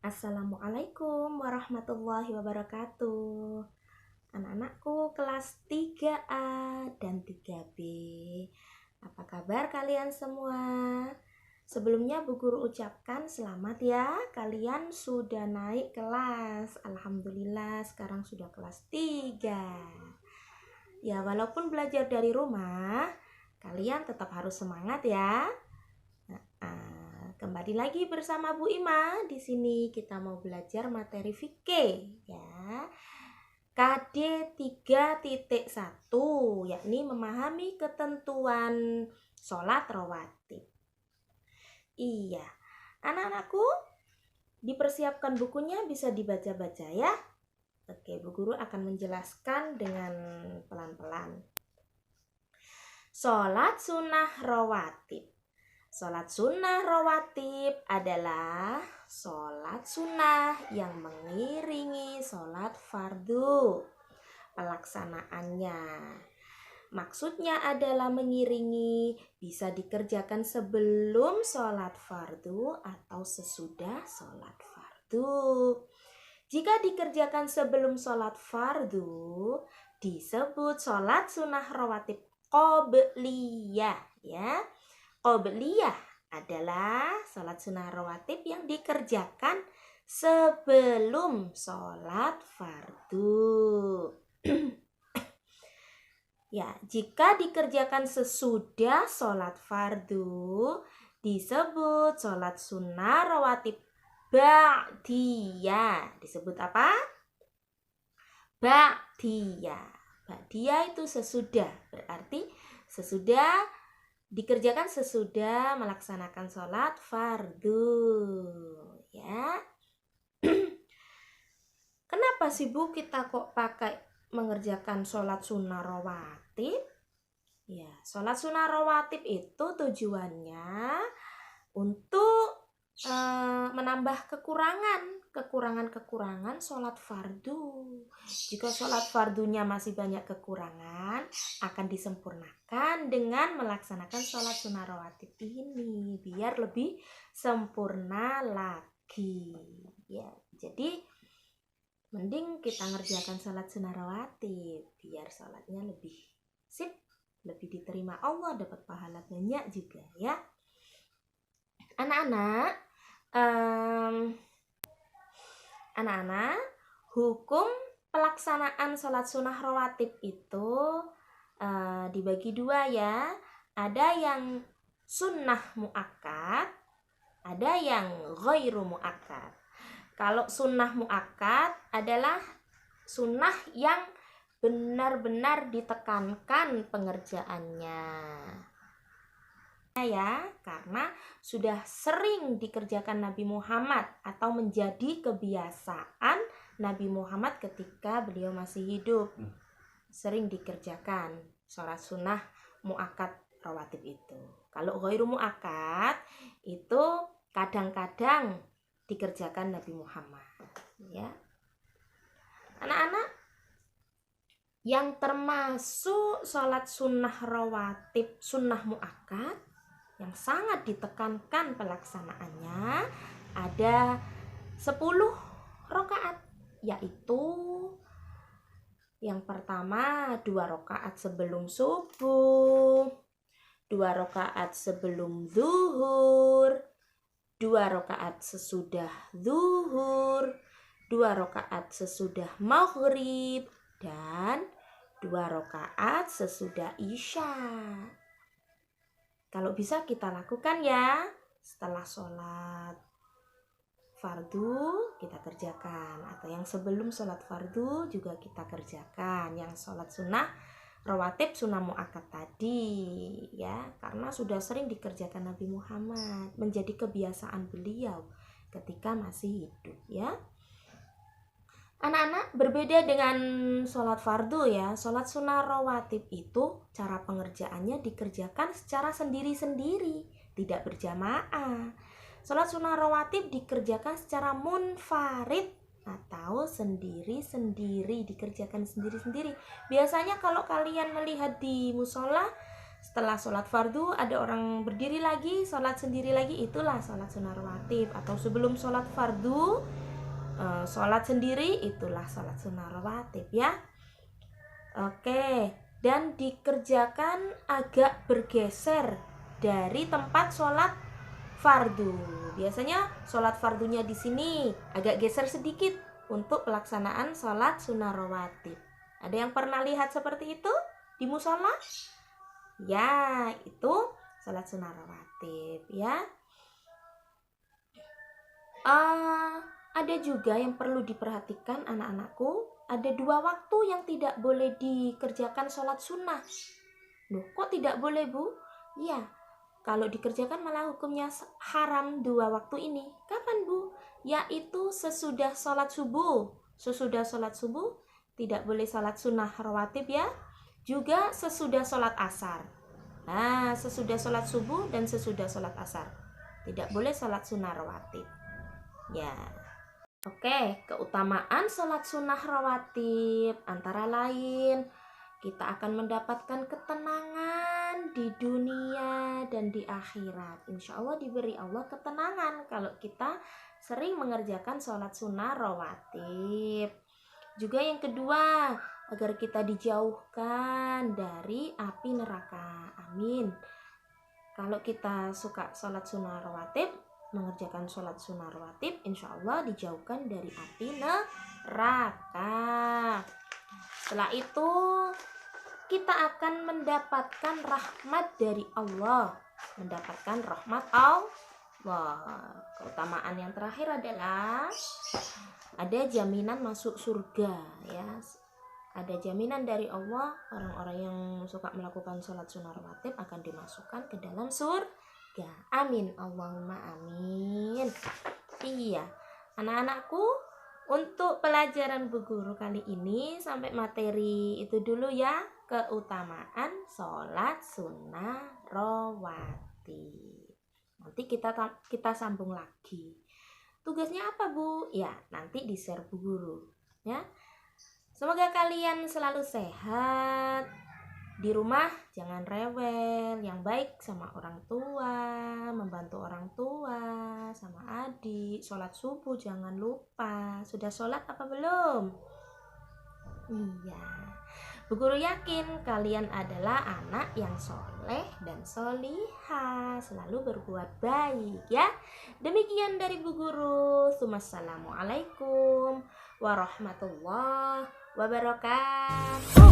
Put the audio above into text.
Assalamualaikum warahmatullahi wabarakatuh. Anak-anakku kelas 3A dan 3B. Apa kabar kalian semua? Sebelumnya Bu Guru ucapkan selamat ya, kalian sudah naik kelas. Alhamdulillah sekarang sudah kelas 3. Ya, walaupun belajar dari rumah, kalian tetap harus semangat ya. Kembali lagi bersama Bu Ima. Di sini kita mau belajar materi fikih ya. KD 3.1 yakni memahami ketentuan sholat rawatib. Iya, anak-anakku dipersiapkan bukunya, bisa dibaca-baca ya. Oke, Bu Guru akan menjelaskan dengan pelan-pelan. Sholat sunnah rawatib. Sholat sunnah rawatib adalah sholat sunnah yang mengiringi sholat fardu. Pelaksanaannya maksudnya adalah mengiringi, bisa dikerjakan sebelum sholat fardu atau sesudah sholat fardu. Jika dikerjakan sebelum sholat fardu, disebut sholat sunnah rawatib qobliyah ya. Qobliyah adalah sholat sunnah rawatib yang dikerjakan sebelum sholat fardu. Ya, jika dikerjakan sesudah sholat fardu, disebut sholat sunnah rawatib ba'diyah. Disebut apa? Ba'diyah. Ba'diyah itu sesudah, berarti sesudah dikerjakan sesudah melaksanakan sholat fardu ya. Kenapa sih Bu kita kok pakai mengerjakan sholat sunnah rawatib? Ya, sholat sunnah rawatib itu tujuannya untuk menambah kekurangan sholat fardu. Jika sholat fardunya masih banyak kekurangan, akan disempurnakan dengan melaksanakan sholat sunnah rawatib ini biar lebih sempurna lagi ya. Jadi mending kita ngerjakan sholat sunnah rawatib biar sholatnya lebih sip, lebih diterima Allah, dapat pahala banyak juga ya. Anak-anak, hukum pelaksanaan sholat sunnah rawatib itu dibagi dua ya. Ada yang sunnah muakkad, ada yang ghairu muakkad. Kalau sunnah muakkad adalah sunnah yang benar-benar ditekankan pengerjaannya ya, karena sudah sering dikerjakan Nabi Muhammad atau menjadi kebiasaan Nabi Muhammad ketika beliau masih hidup. Sering dikerjakan sholat sunnah muakkad rawatib itu. Kalau ghairu muakkad itu kadang-kadang dikerjakan Nabi Muhammad ya. Anak-anak, yang termasuk sholat sunnah rawatib sunnah muakkad yang sangat ditekankan pelaksanaannya ada 10 rakaat, yaitu yang pertama 2 rakaat sebelum subuh, 2 rakaat sebelum zuhur, 2 rakaat sesudah zuhur, 2 rakaat sesudah maghrib, dan 2 rakaat sesudah isya. Kalau bisa kita lakukan ya, setelah sholat fardu kita kerjakan, atau yang sebelum sholat fardu juga kita kerjakan, yang sholat sunnah rawatib sunnah muakkad tadi ya, karena sudah sering dikerjakan Nabi Muhammad, menjadi kebiasaan beliau ketika masih hidup ya. Anak-anak, berbeda dengan sholat fardu ya, sholat sunnah rawatib itu cara pengerjaannya dikerjakan secara sendiri-sendiri, tidak berjamaah. Sholat sunnah rawatib dikerjakan secara munfarid atau sendiri-sendiri, dikerjakan sendiri-sendiri. Biasanya kalau kalian melihat di musola, setelah sholat fardu ada orang berdiri lagi, sholat sendiri lagi, itulah sholat sunnah rawatib. Atau sebelum sholat fardu sholat sendiri itulah sholat sunnah rawatib ya. Oke, dan dikerjakan agak bergeser dari tempat sholat fardu. Biasanya sholat fardunya di sini agak geser sedikit untuk pelaksanaan sholat sunnah rawatib. Ada yang pernah lihat seperti itu di musola? Ya, itu sholat sunnah rawatib ya. Ada juga yang perlu diperhatikan anak-anakku. Ada 2 waktu yang tidak boleh dikerjakan sholat sunnah. Loh, kok tidak boleh, Bu? Ya, kalau dikerjakan malah hukumnya haram 2 waktu ini. Kapan, Bu? Yaitu sesudah sholat subuh. Sesudah sholat subuh tidak boleh sholat sunnah rawatib ya. Juga sesudah sholat asar. Nah, sesudah sholat subuh dan sesudah sholat asar tidak boleh sholat sunnah rawatib ya. Oke, keutamaan sholat sunnah rawatib antara lain kita akan mendapatkan ketenangan di dunia dan di akhirat. Insya Allah diberi Allah ketenangan kalau kita sering mengerjakan sholat sunnah rawatib. Juga yang kedua, agar kita dijauhkan dari api neraka. Amin. Kalau kita suka sholat sunnah rawatib, mengerjakan sholat sunnah rawatib, insya Allah dijauhkan dari api neraka. Setelah itu kita akan mendapatkan rahmat dari Allah. Mendapatkan rahmat Allah. Keutamaan yang terakhir adalah ada jaminan masuk surga ya. Ada jaminan dari Allah, orang-orang yang suka melakukan sholat sunnah rawatib akan dimasukkan ke dalam surga. Amin, Allahumma amin. Iya, anak-anakku, untuk pelajaran Bu Guru kali ini sampai materi itu dulu ya, keutamaan sholat sunnah rawatib. Nanti kita sambung lagi. Tugasnya apa, Bu? Ya, nanti di-share Bu Guru ya. Semoga kalian selalu sehat. Di rumah jangan rewel, yang baik sama orang tua, membantu orang tua, sama adik. Sholat subuh jangan lupa. Sudah sholat apa belum? Iya. Bu Guru yakin kalian adalah anak yang soleh dan solihah, selalu berbuat baik ya. Demikian dari Bu Guru. Assalamualaikum warahmatullahi wabarakatuh.